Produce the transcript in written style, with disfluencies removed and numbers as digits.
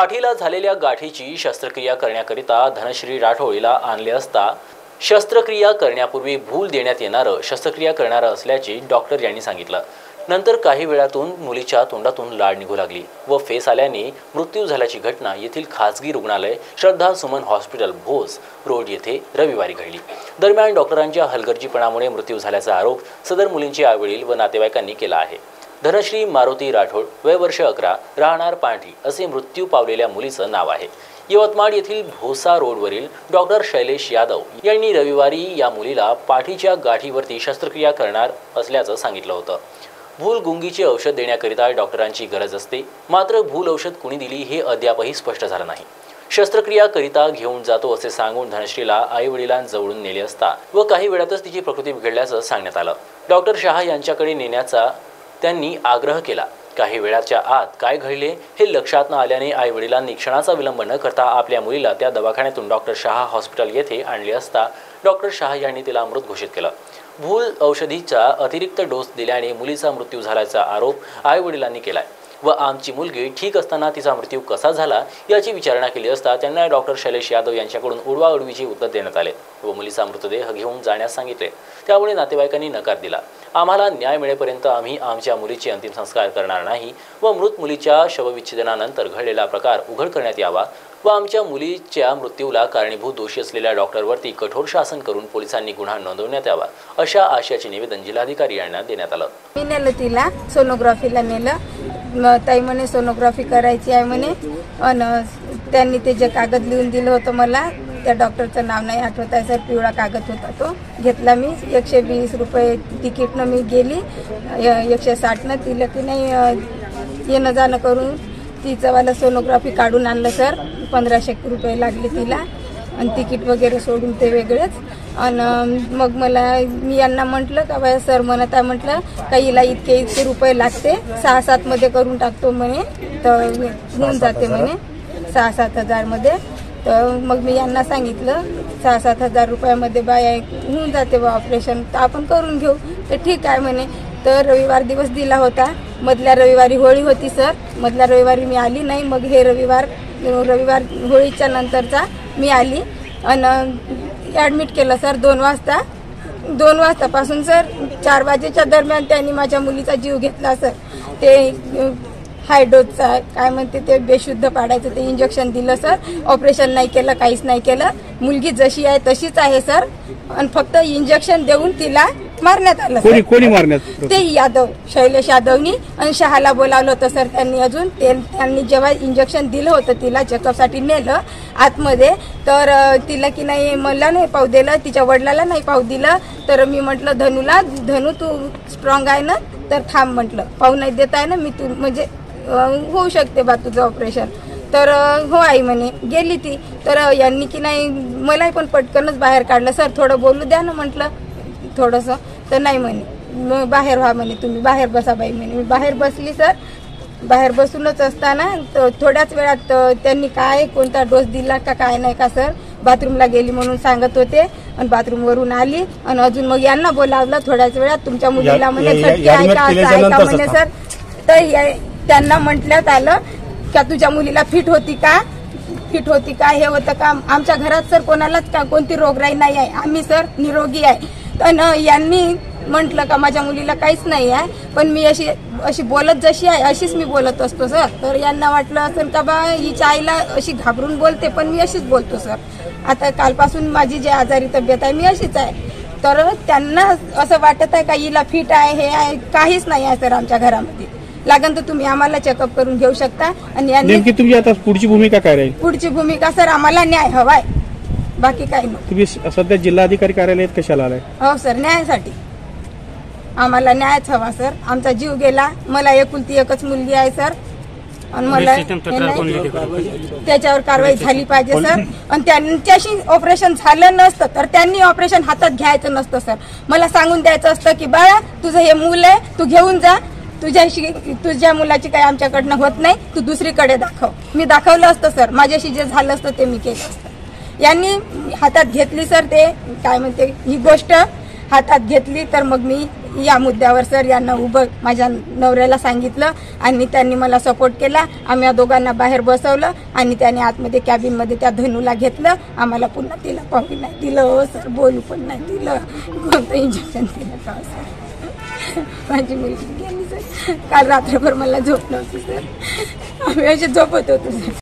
पाठीला झालेल्या गाठीची शस्त्रक्रिया करण्याकरिता धनश्री राठोळीला आणले असता शस्त्रक्रिया करण्यापूर्वी भूल देण्यात येणारं शस्त्रक्रिया करणार असल्याचे डॉक्टर यांनी सांगितलं। नंतर काही वेळातून मुलीच्या तोंडातून लाळ निघू लागली व फेस आल्याने मृत्यू झाल्याची घटना येथील खासगी रुग्णालय श्रद्धा सुमन हॉस्पिटल भोस रोड येथे रविवारी घडली। दरम्यान डॉक्टरांच्या हलगर्जीपणामुळे मृत्यू झाल्याचा आरोप सदर मुलींचे आईवडील व नातेवाईकांनी केला आहे। धनश्री मारुती राठोड वय वर्ष 11 राहणार पांढरी असे मृत्यू पावलेल्या मुलीचं नाव आहे। यवतमाळ येथील भोसा रोडवरील डॉक्टर शैलेश यादव यांनी रविवारी या मुलीला पाठीच्या गाठीवरती शस्त्रक्रिया करणार असल्याचं सांगितलं होतं। भूल गुंगीचे औषध देण्याकरिता डॉक्टरांची गरज असते, मात्र भूल औषध कुणी दिली हे अद्यापही स्पष्ट झालं नाही। शस्त्रक्रिया करिता घेऊन जातो असे सांगून धनश्रीला आईवडिलांजवळून नेले असता व काही वेळातच तिची प्रकृती बिघडल्याचं सांगण्यात आलं। डॉक्टर शहा यांच्याकडे नेण्याचा त्यांनी आग्रह केला। काही वेळाच्या आत काय घडले हे लक्षात न आल्याने आईवडिलांनी क्षणाचा विलंब न करता आपल्या मुलीला त्या दवाखान्यातून डॉक्टर शहा हॉस्पिटल येथे आणले असता डॉक्टर शहा यांनी तिला मृत घोषित केलं। भूल औषधीचा अतिरिक्त डोस दिल्याने मुलीचा मृत्यू झाल्याचा आरोप आईवडिलांनी केलाय व आमची मुलगी ठीक असताना तिचा मृत्यू कसा झाला याची विचारणा केली असता त्यांना डॉक्टर शैलेश यादव यांच्याकडून उडवाउडवीचे उत्तर देण्यात आले व मुलीचा मृतदेह घेऊन जाण्यास सांगितले। त्यामुळे नातेवाईकांनी नकार दिला। आम्हाला न्याय मिळेपर्यंत आम्ही आमच्या मुलीचे अंतिम संस्कार करणार नाही व मृत मुलीच्या शवविच्छेदनानंतर घडलेला प्रकार उघड करण्यात यावा व आमच्या मुलीच्या मृत्यूला कारणीभूत दोषी असलेल्या डॉक्टरवरती कठोर शासन करून पोलिसांनी गुन्हा नोंदवण्यात यावा अशा आशयाचे निवेदन जिल्हाधिकारी यांना देण्यात आलं। मी नेलं तिला सोनोग्राफीला नेलं, ताई म्हणे सोनोग्राफी करायची आहे म्हणे आणि त्यांनी ते जे कागद लिहून दिलं होतं मला त्या डॉक्टरचं नाव नाही आठवत आहे सर, पिवळा कागद होता तो घेतला मी। 120 रुपये तिकीटनं मी गेली, 160नं तिला की नाही येणं जाणं करून तिचं वाला सोनोग्राफी काढून आणलं सर। 1500 रुपये लागले तिला आणि तिकीट वगैरे सोडून ते वेगळेच। आणि मग मी यांना म्हटलं का बाय सर म्हणत आहे म्हटलं का हिला इतके रुपये लागते, 6-7 मध्ये करून टाकतो म्हणे तर होऊन जाते म्हणे 6-7 हजार मध्ये। तर मग मी यांना सांगितलं 6-7 हजार रुपयामध्ये बाय होऊन जाते बा ऑपरेशन, तर आपण करून घेऊ। तर ठीक आहे म्हणे। तर रविवार दिवस दिला होता, मधल्या रविवारी होळी होती सर, मधल्या रविवारी मी आली नाही। मग हे रविवार होळीच्या नंतरचा मी आली आणि ॲडमिट केलं सर 2 वाजता। 2 वाजतापासून सर 4 वाजेच्या दरम्यान त्यांनी माझ्या मुलीचा जीव घेतला सर। ते हाय डोसचा काय म्हणते ते बेशुद्ध पाडायचं ते इंजेक्शन दिलं सर। ऑपरेशन नाही केलं, काहीच नाही केलं। मुलगी जशी आहे तशीच आहे सर आणि फक्त इंजेक्शन देऊन तिला मारण्यात आलं। कोणी मारण्यात? ते यादव शैलेश यादवनी आणि शहाला बोलावलं होतं सर त्यांनी। अजून त्यांनी जेव्हा इंजेक्शन दिलं होतं तिला चेकअपसाठी नेलं आतमध्ये, तर तिला की नाही मला नाही पाहू दिलं, तिच्या वडिलाला नाही पाहू दिलं। तर मी म्हटलं धनू तू स्ट्रॉंग आहे ना, तर थांब म्हटलं, पाहू नाही देत आहे ना मी, तू म्हणजे होऊ शकते बा तुझं ऑपरेशन। तर हो आई म्हणे। गेली ती, तर यांनी की नाही मलाही पण पटकनच बाहेर काढलं सर। थोडं बोलू द्या ना म्हटलं थोडंसं, तर नाही म्हणे बाहेर व्हा म्हणे, तुम्ही बाहेर बसा बाई म्हणे। मी बाहेर बसली सर। बाहेर बसूनच असताना थोड्याच वेळात त्यांनी काय कोणता डोस दिला का काय नाही का सर, बाथरूमला गेली म्हणून सांगत होते आणि बाथरूमवरून आली आणि अजून मग यांना बोलावलं थोड्याच वेळात तुमच्या मुलीला म्हणे झटके आहे का म्हणे सर। तर त्यांना म्हटल्यात आलं का तुझ्या मुलीला फिट होती का हे होतं का? आमच्या घरात सर कोणालाच का कोणती रोगराई नाही आहे, आम्ही सर निरोगी आहे। तर यांनी म्हटलं का माझ्या मुलीला काहीच नाही आहे, पण मी अशी बोलत जशी आहे अशीच मी बोलत असतो सर। तर यांना वाटलं असेल का बा हिच्या आईला अशी घाबरून बोलते, पण मी अशीच बोलतो सर। आता कालपासून माझी जी आजारी तब्येत आहे मी अशीच आहे। तर त्यांना असं वाटत आहे का हिला फिट आहे हे आहे, काहीच नाही आहे सर आमच्या घरामध्ये। लागन तर तुम्ही आम्हाला चेकअप करून घेऊ शकता। आणि नेमकी तुमची आता पुढची भूमिका काय राहील? पुढची भूमिका सर आम्हाला न्याय हवाय, बाकी काही नाही। तुम्ही सध्या जिल्हाधिकारी कार्यालयात कशाला आलाय? हो सर, न्यायासाठी आम्हाला न्यायच हवा सर। आमचा जीव गेला, मला एकुलती एकच मुलगी आहे सर आणि मला त्याच्यावर कारवाई झाली पाहिजे सर। आणि त्यांच्याशी ऑपरेशन झालं नसतं तर त्यांनी ऑपरेशन हातात घ्यायचं नसतं सर। मला सांगून द्यायचं असतं की बाळा तुझं हे मूल आहे, तू घेऊन जा, तुझ्या मुलाची काही आमच्याकडनं होत नाही, तू दुसरीकडे दाखव। मी दाखवलं असतं सर, माझ्याशी जे झालं असतं ते मी केलं असतं। यांनी हातात घेतली सर, ते काय म्हणते ही गोष्ट हातात घेतली, तर मग मी या मुद्द्यावर सर यांना उभं माझ्या नवऱ्याला सांगितलं आणि त्यांनी मला सपोर्ट केला. आम्ही या दोघांना बाहेर बसवलं आणि त्याने आतमध्ये कॅबिनमध्ये त्या धनूला घेतलं. आम्हाला पुन्हा तिला पाहू नाही दिलं हो सर, बोलू पण नाही दिलं, कोणतं इंजेक्शन दिलं का सर. माझी मुलगी गेली सर. काल रात्रभर मला झोप नव्हती सर, आम्ही असे झोपत होतो सर.